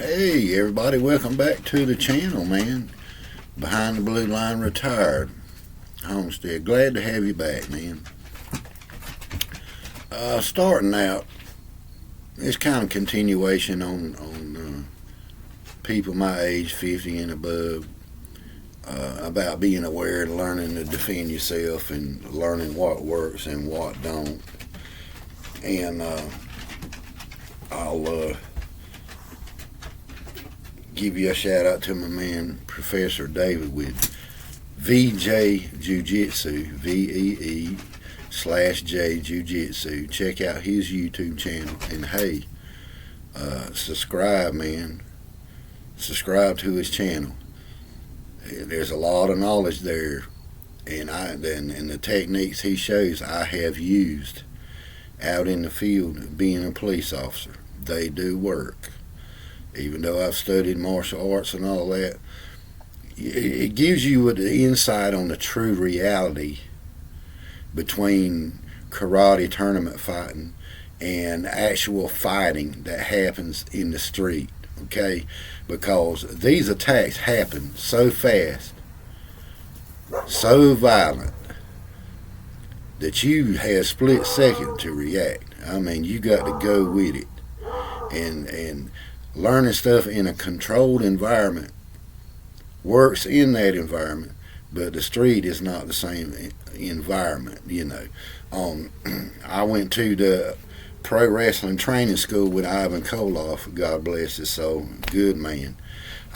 Hey everybody, welcome back to the channel, man. Behind the Blue Line Retired Homestead. Glad to have you back, man. Starting out, it's kind of continuation on people my age, 50 and above, about being aware and learning to defend yourself and learning what works and what don't. And I'll give you a shout out to my man Professor David with Vee-J Jujitsu, VEE/J Jujitsu. Check out his YouTube channel, and hey, subscribe, man. Subscribe to his channel. There's a lot of knowledge there, and the techniques he shows I have used out in the field being a police officer. They do work. Even though I've studied martial arts and all that, it gives you the insight on the true reality between karate tournament fighting and actual fighting that happens in the street, okay? Because these attacks happen so fast, so violent, that you have a split second to react. I mean, you got to go with it. And learning stuff in a controlled environment works in that environment, but the street is not the same environment, you know. I went to the pro wrestling training school with Ivan Koloff, God bless his soul, good man.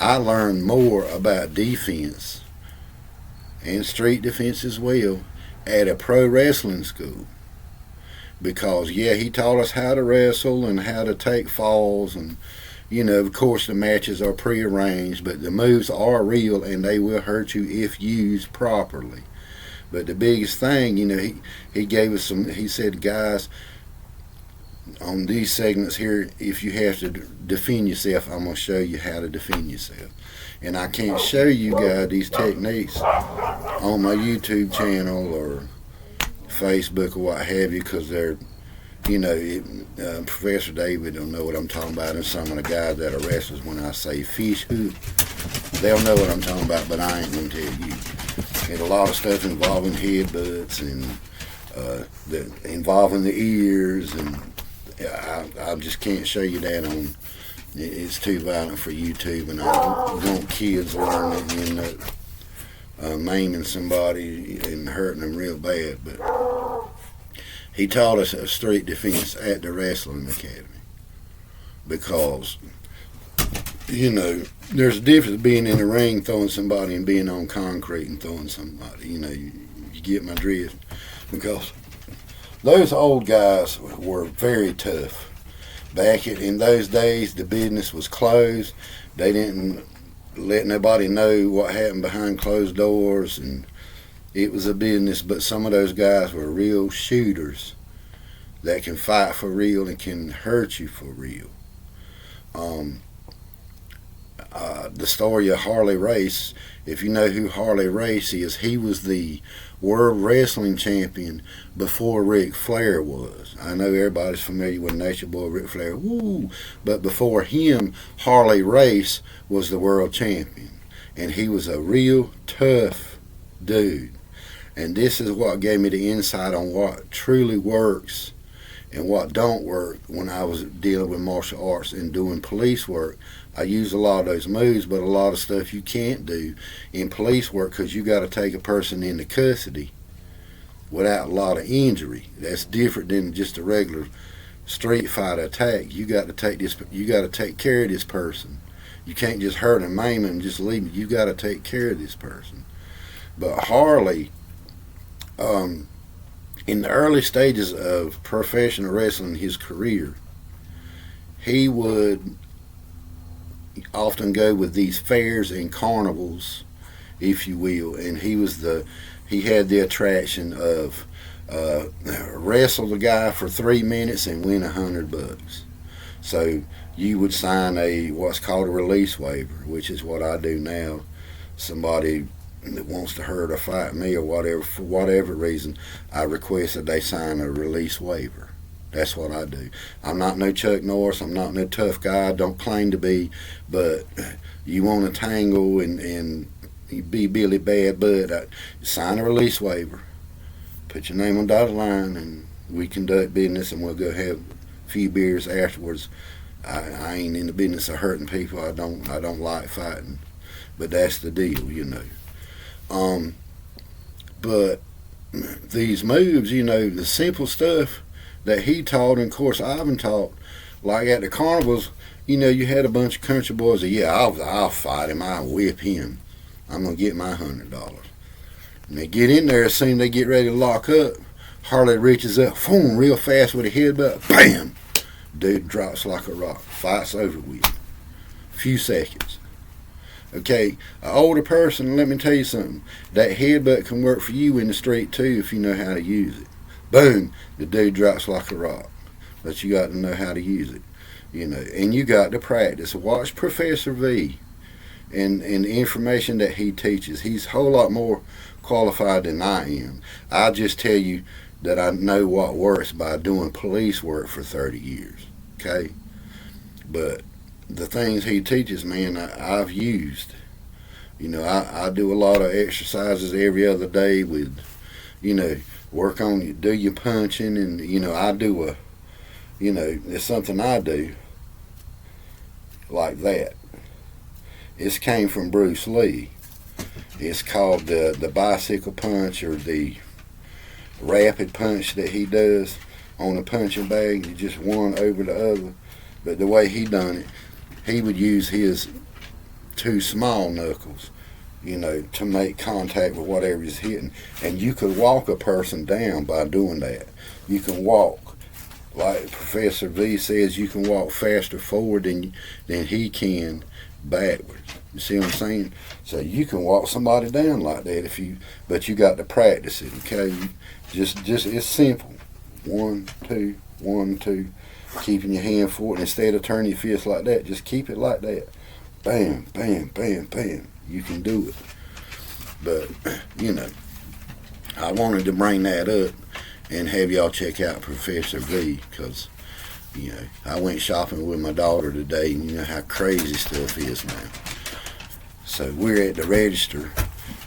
I learned more about defense and street defense as well at a pro wrestling school, because yeah, he taught us how to wrestle and how to take falls, and you know, of course the matches are prearranged, but the moves are real and they will hurt you if used properly. But the biggest thing, you know, he gave us he said, guys, on these segments here, if you have to defend yourself, I'm going to show you how to defend yourself. And I can't show you guys these techniques on my YouTube channel or Facebook or what have you, because they're, you know, Professor David don't know what I'm talking about, and some of the guys that are wrestlers, when I say fish hook, they'll know what I'm talking about, but I ain't going to tell you. And a lot of stuff involving headbutts and involving the ears, and I just can't show you that on. It's too violent for YouTube, and I don't want kids learning and end up maiming somebody and hurting them real bad. But he taught us a street defense at the wrestling academy, because, you know, there's a difference being in the ring throwing somebody and being on concrete and throwing somebody. You know, you get my drift, because those old guys were very tough. Back in those days, the business was closed. They didn't let nobody know what happened behind closed doors, and it was a business. But some of those guys were real shooters that can fight for real and can hurt you for real. The story of Harley Race, if you know who Harley Race is, he was the World Wrestling Champion before Ric Flair was. I know everybody's familiar with Nature Boy Ric Flair, woo! But before him, Harley Race was the World Champion, and he was a real tough dude. And this is what gave me the insight on what truly works and what don't work when I was dealing with martial arts and doing police work. I use a lot of those moves, but a lot of stuff you can't do in police work, because you got to take a person into custody without a lot of injury. That's different than just a regular street fight attack. You got to take care of this person. You can't just hurt and maim him and just leave him. You got to take care of this person. But Harley, in the early stages of professional wrestling, his career, he would often go with these fairs and carnivals, if you will, and he had the attraction of wrestle the guy for 3 minutes and win $100. So you would sign what's called a release waiver, which is what I do now. Somebody that wants to hurt or fight me or whatever, for whatever reason, I request that they sign a release waiver. That's what I do. I'm not no Chuck Norris. I'm not no tough guy. I don't claim to be. But you want to tangle and be Billy Bad Bud, sign a release waiver. Put your name on dotted line, and we conduct business, and we'll go have a few beers afterwards. I ain't in the business of hurting people. I don't like fighting, but that's the deal, you know. But these moves, you know, the simple stuff that he taught, and of course Ivan taught, like at the carnivals, you know, you had a bunch of country boys that, yeah, I'll fight him, I'll whip him, I'm gonna get my $100. And they get in there, as soon as they get ready to lock up, Harley reaches up, boom, real fast with a headbutt, bam! Dude drops like a rock. Fight's over with. Few seconds. Okay, an older person, let me tell you something. That headbutt can work for you in the street too if you know how to use it. Boom, the dude drops like a rock. But you got to know how to use it. You know, and you got to practice. Watch Professor V and the information that he teaches. He's a whole lot more qualified than I am. I just tell you that I know what works by doing police work for 30 years, okay? But the things he teaches, man, I've used. You know, I do a lot of exercises every other day with, you know, work on you, do your punching, and, you know, I do it's something I do like that. This came from Bruce Lee. It's called the bicycle punch, or the rapid punch that he does on a punching bag. You just one over the other. But the way he done it, he would use his two small knuckles, you know, to make contact with whatever he's hitting. And you could walk a person down by doing that. You can walk, like Professor V says, you can walk faster forward than he can backwards. You see what I'm saying? So you can walk somebody down like that but you got to practice it, okay? Just it's simple. 1, 2, 1, 2. Keeping your hand forward. Instead of turning your fist like that, just keep it like that. Bam, bam, bam, bam. You can do it. But, you know, I wanted to bring that up and have y'all check out Professor V, because, you know, I went shopping with my daughter today, and you know how crazy stuff is now. So we're at the register.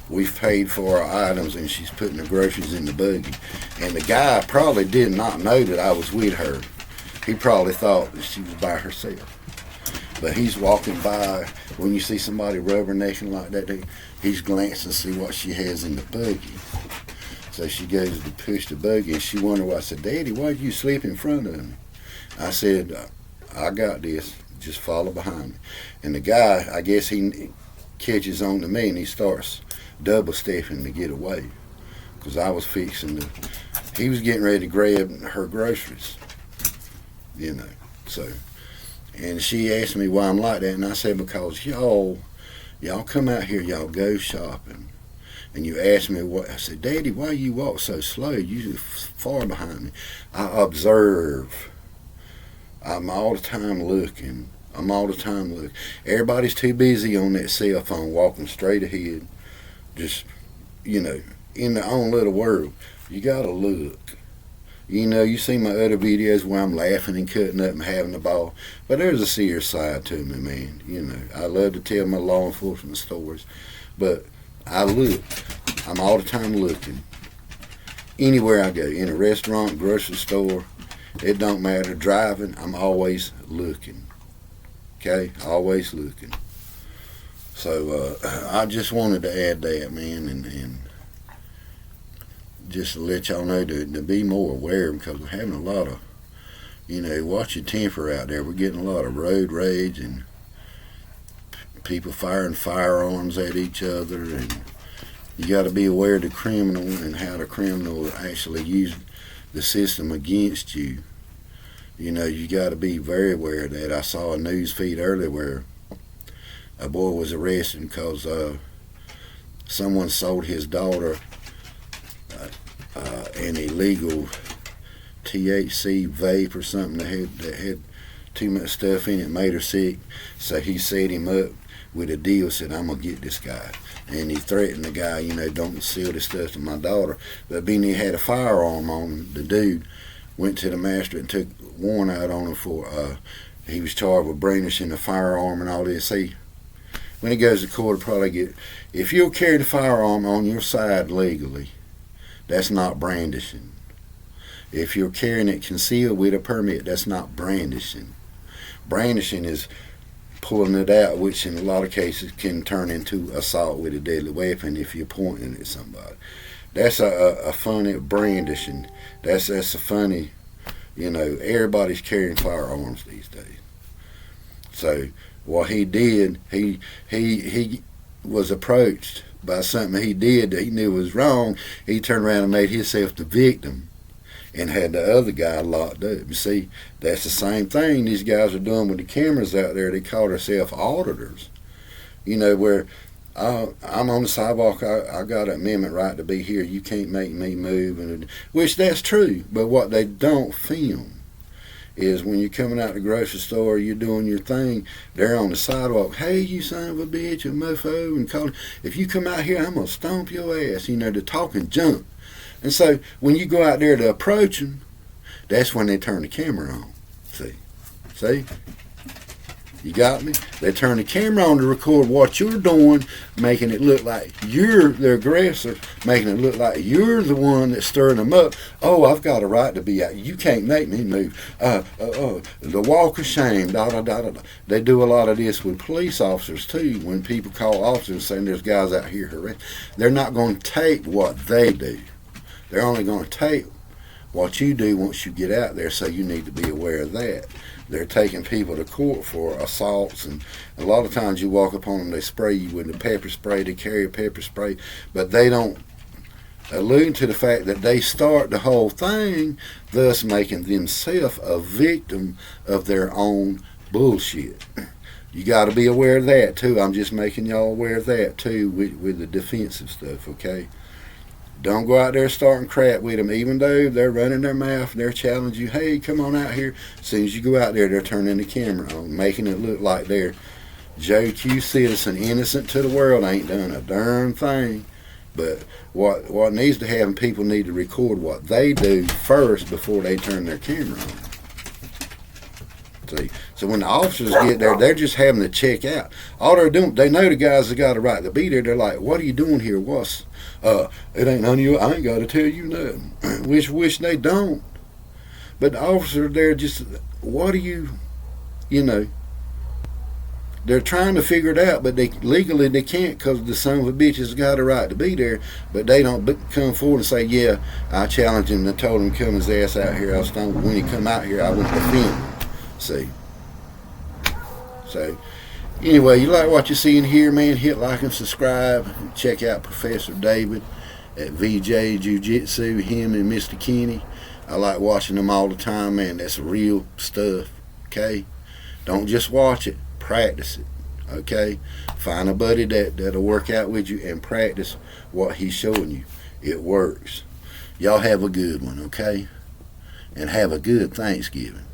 We've paid for our items, and she's putting the groceries in the buggy. And the guy probably did not know that I was with her. He probably thought that she was by herself. But he's walking by. When you see somebody rubbernecking like that, he's glancing to see what she has in the buggy. So she goes to push the buggy, and she wondered why. I said, Daddy, why did you sleep in front of me? I said, I got this. Just follow behind me. And the guy, I guess he catches on to me, and he starts double stepping to get away, because I was he was getting ready to grab her groceries, you know. So, and she asked me why I'm like that, and I said, because y'all come out here, y'all go shopping, and you ask me what. I said, Daddy, why you walk so slow? You far behind me. I observe. I'm all the time looking. Everybody's too busy on that cell phone, walking straight ahead, just, you know, in their own little world. You gotta look. You know, you see my other videos where I'm laughing and cutting up and having a ball, but there's a serious side to me, man. You know, I love to tell my law enforcement stories, but I look. I'm all the time looking. Anywhere I go, in a restaurant, grocery store, it don't matter. Driving, I'm always looking. Okay, always looking. So I just wanted to add that, man, and just to let y'all know to be more aware, because we're having a lot of, you know, watch your temper out there. We're getting a lot of road rage and people firing firearms at each other, and you got to be aware of the criminal and how the criminal will actually use the system against you. You know, you got to be very aware of that. I saw a news feed earlier where a boy was arrested because someone sold his daughter an illegal THC vape or something that had too much stuff in it, made her sick. So he set him up with a deal, said, I'm going to get this guy. And he threatened the guy, you know, don't sell this stuff to my daughter. But being he had a firearm on him, the dude went to the master and took warrant out on him for, he was charged with brandishing a firearm and all this. When he goes to court, he'll probably get, if you'll carry the firearm on your side legally, that's not brandishing. If you're carrying it concealed with a permit, that's not brandishing. Brandishing is pulling it out, which in a lot of cases can turn into assault with a deadly weapon if you're pointing it at somebody. That's a funny brandishing. That's a funny, everybody's carrying firearms these days. So what he did, he was approached by something he did that he knew was wrong. He turned around and made himself the victim and had the other guy locked up. You see, that's the same thing these guys are doing with the cameras out there. They call themselves auditors. Where I'm on the sidewalk, I got an amendment right to be here. You can't make me move, which that's true. But what they don't film is when you're coming out the grocery store, you're doing your thing, they're on the sidewalk, hey, you son of a bitch, a mofo, and calling, if you come out here, I'm going to stomp your ass. They're talking junk. And so when you go out there to approach them, that's when they turn the camera on. See? You got me? They turn the camera on to record what you're doing, making it look like you're the aggressor, making it look like you're the one that's stirring them up. Oh, I've got a right to be out. You can't make me move. The walk of shame, da-da-da-da-da. They do a lot of this with police officers, too. When people call officers saying there's guys out here harassing, they're not going to take what they do. They're only going to take what you do once you get out there, so you need to be aware of that. They're taking people to court for assaults, and a lot of times you walk up on them, they spray you with a pepper spray, they carry a pepper spray, but they don't allude to the fact that they start the whole thing, thus making themselves a victim of their own bullshit. You got to be aware of that, too. I'm just making y'all aware of that, too, with the defensive stuff, okay? Don't go out there starting crap with them, even though they're running their mouth and they're challenging you, hey, come on out here. As soon as you go out there, they're turning the camera on, making it look like they're Joe Q citizen, innocent to the world, ain't done a darn thing. But what needs to happen, people need to record what they do first before they turn their camera on. See? So when the officers get there, they're just having to check out. All they're doing, they know the guys that got a right to be there. They're like, what are you doing here? It ain't none of you. I ain't got to tell you nothing. Wish they don't. But the officer there just, what are you, they're trying to figure it out, but legally they can't, because the son of a bitch has got a right to be there. But they don't come forward and say, yeah, I challenged him and told him to come his ass out here. I was stoned. When he come out here, I went to defend him. See? So, anyway, you like what you see in here, man, hit like and subscribe. Check out Professor David at Vee-J Jujitsu, him and Mr. Kenny. I like watching them all the time, man. That's real stuff, okay? Don't just watch it, practice it, okay? Find a buddy that'll work out with you and practice what he's showing you. It works. Y'all have a good one, okay? And have a good Thanksgiving.